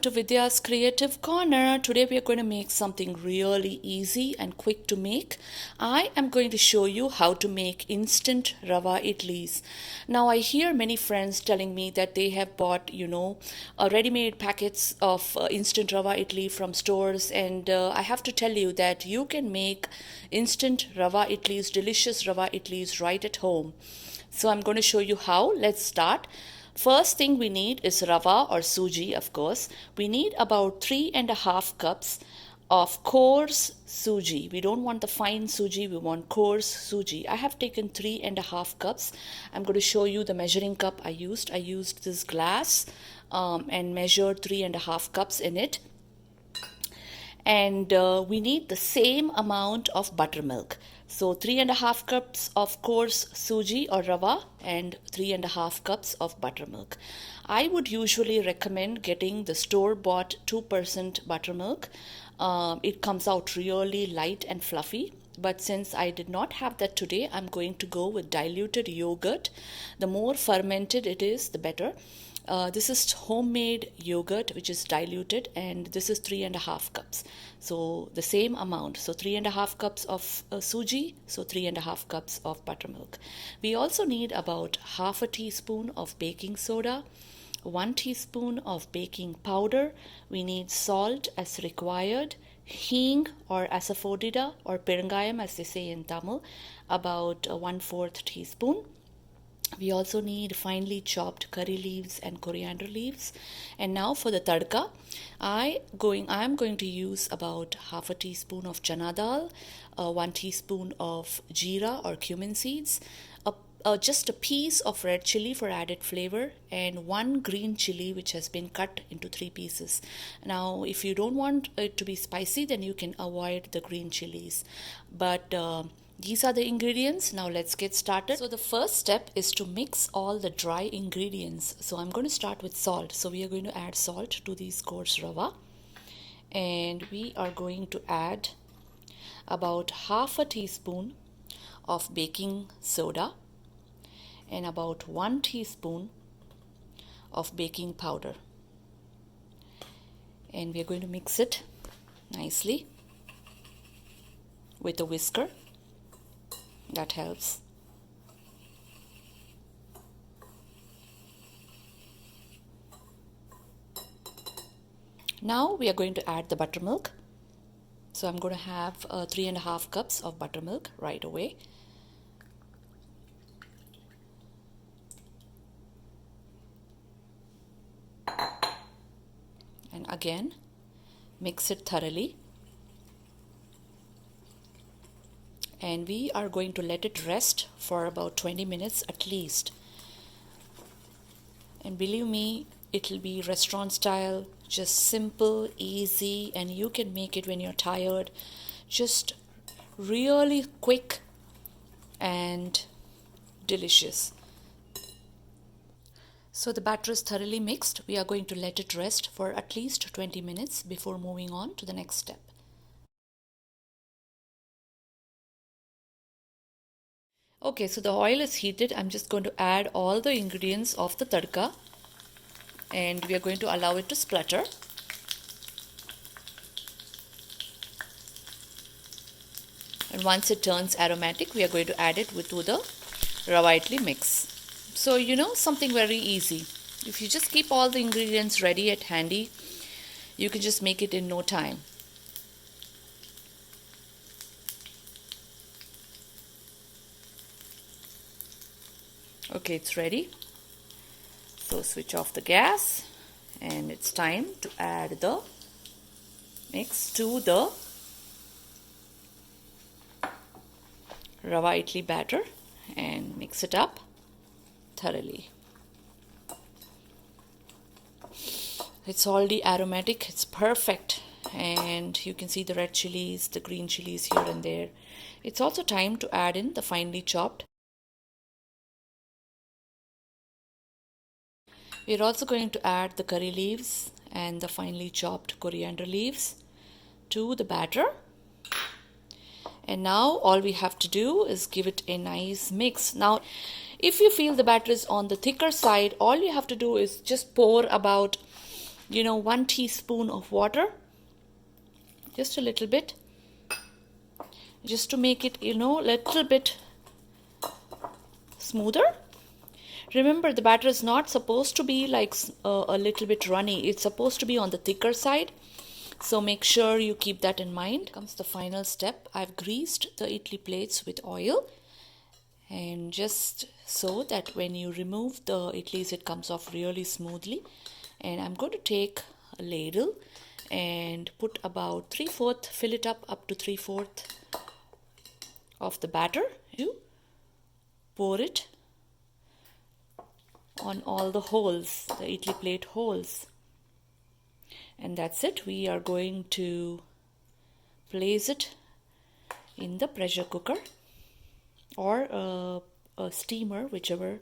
to Vidya's Creative Corner. Today we are going to make something really easy and quick to make. I am going to show you how to make instant Rava Idlis. Now I hear many friends telling me that they have bought, ready-made packets of instant Rava Idli from stores, and I have to tell you that you can make instant Rava Idlis, delicious Rava Idlis right at home. So I'm going to show you how. Let's start. First thing we need is rava or suji, of course. We need about 3.5 cups of coarse suji. We don't want the fine suji, we want coarse suji. I have taken 3.5 cups. I'm going to show you the measuring cup I used. I used this glass and measured 3.5 cups in it. And we need the same amount of buttermilk. So 3.5 cups of coarse suji or rava and 3.5 cups of buttermilk. I would usually recommend getting the store-bought 2% buttermilk. It comes out really light and fluffy. But since I did not have that today, I'm going to go with diluted yogurt. The more fermented it is, the better. This is homemade yogurt which is diluted, and this is 3.5 cups. So the same amount. So 3.5 cups of suji, so 3.5 cups of buttermilk. We also need about half a teaspoon of baking soda, 1 teaspoon of baking powder. We need salt as required, hing or asafoetida or perangayam as they say in Tamil, about 1/4 teaspoon. We also need finely chopped curry leaves and coriander leaves. And now for the tadka, I am going to use about half a teaspoon of chana dal, 1 teaspoon of jeera or cumin seeds, just a piece of red chili for added flavor, and 1 green chili which has been cut into 3 pieces. Now if you don't want it to be spicy, then you can avoid the green chilies. But these are the ingredients. Now let's get started. So the first step is to mix all the dry ingredients. So I'm going to start with salt. So we are going to add salt to these coarse rava, and we are going to add about half a teaspoon of baking soda and about 1 teaspoon of baking powder, and we are going to mix it nicely with a whisker. That helps. Now we are going to add the buttermilk. So I'm going to have 3.5 cups of buttermilk right away. And again, mix it thoroughly. And we are going to let it rest for about 20 minutes at least. And believe me, it'll be restaurant style, just simple, easy, and you can make it when you're tired. Just really quick and delicious. So the batter is thoroughly mixed. We are going to let it rest for at least 20 minutes before moving on to the next step. Okay, so the oil is heated. I'm just going to add all the ingredients of the tadka, and we are going to allow it to splutter. And once it turns aromatic, we are going to add it to the Rava Idli mix. So something very easy. If you just keep all the ingredients ready at handy, you can just make it in no time. Okay, it's ready. So switch off the gas, and it's time to add the mix to the Rava Idli batter and mix it up thoroughly. It's already aromatic, it's perfect, and you can see the red chilies, the green chilies here and there. It's also time to add in the finely chopped. We're also going to add the curry leaves and the finely chopped coriander leaves to the batter. And now all we have to do is give it a nice mix. Now, if you feel the batter is on the thicker side, all you have to do is just pour about 1 teaspoon of water, just a little bit, just to make it, little bit smoother. Remember, the batter is not supposed to be like a little bit runny. It's supposed to be on the thicker side. So make sure you keep that in mind. Comes the final step. I've greased the idli plates with oil, and just so that when you remove the idlis, it comes off really smoothly. And I'm going to take a ladle and put about 3/4, fill it up to 3/4 of the batter. You pour it on all the holes, the idli plate holes. And that's it. We are going to place it in the pressure cooker or a steamer, whichever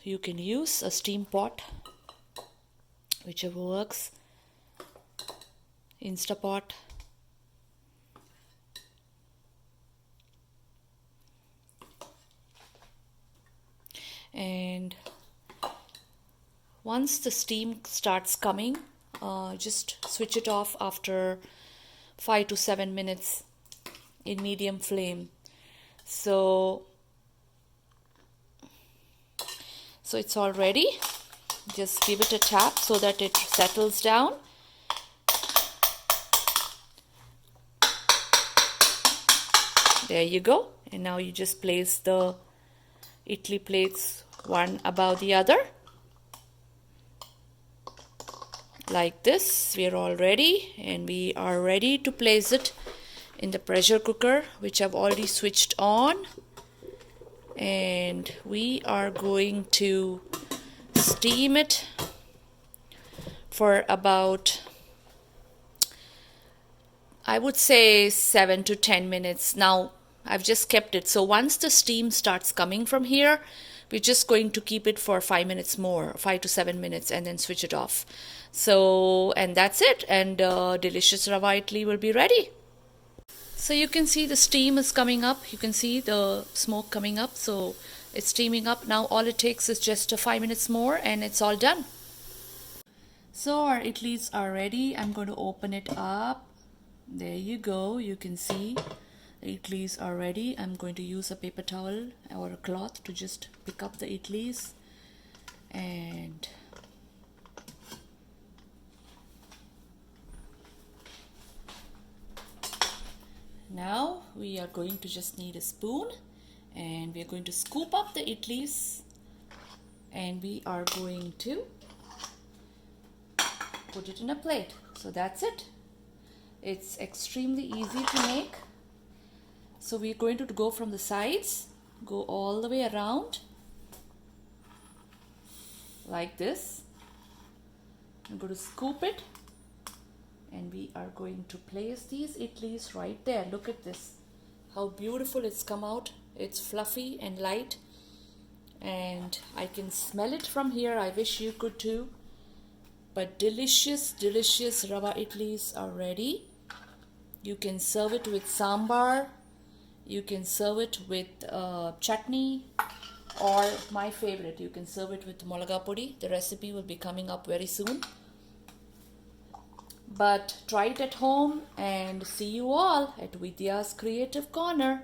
you can use, a steam pot, whichever works, Instapot. And once the steam starts coming, just switch it off after 5 to 7 minutes in medium flame. So it's all ready. Just give it a tap so that it settles down. There you go. And now you just place the idli plates one above the other. Like this. We are all ready, and we are ready to place it in the pressure cooker, which I've already switched on. And we are going to steam it for about, I would say, 7 to 10 minutes. Now I've just kept it. So once the steam starts coming from here, we're just going to keep it for 5 minutes more, 5 to 7 minutes, and then switch it off. So, and that's it. And delicious Rava Idli will be ready. So you can see the steam is coming up. You can see the smoke coming up. So it's steaming up. Now all it takes is just 5 minutes more and it's all done. So our idlis are ready. I'm going to open it up. There you go. You can see the idlis are ready. I'm going to use a paper towel or a cloth to just pick up the idlis. And now we are going to just need a spoon, and we are going to scoop up the idlis, and we are going to put it in a plate. So that's it. It's extremely easy to make. So we're going to go from the sides, go all the way around like this. I'm going to scoop it, and we are going to place these idlis right there. Look at this, how beautiful it's come out. It's fluffy and light, and I can smell it from here. I wish you could too. But delicious, delicious Rava idlis are ready. You can serve it with sambar. You can serve it with chutney, or my favorite, you can serve it with molaga podi. The recipe will be coming up very soon. But try it at home, and see you all at Vidya's Creative Corner.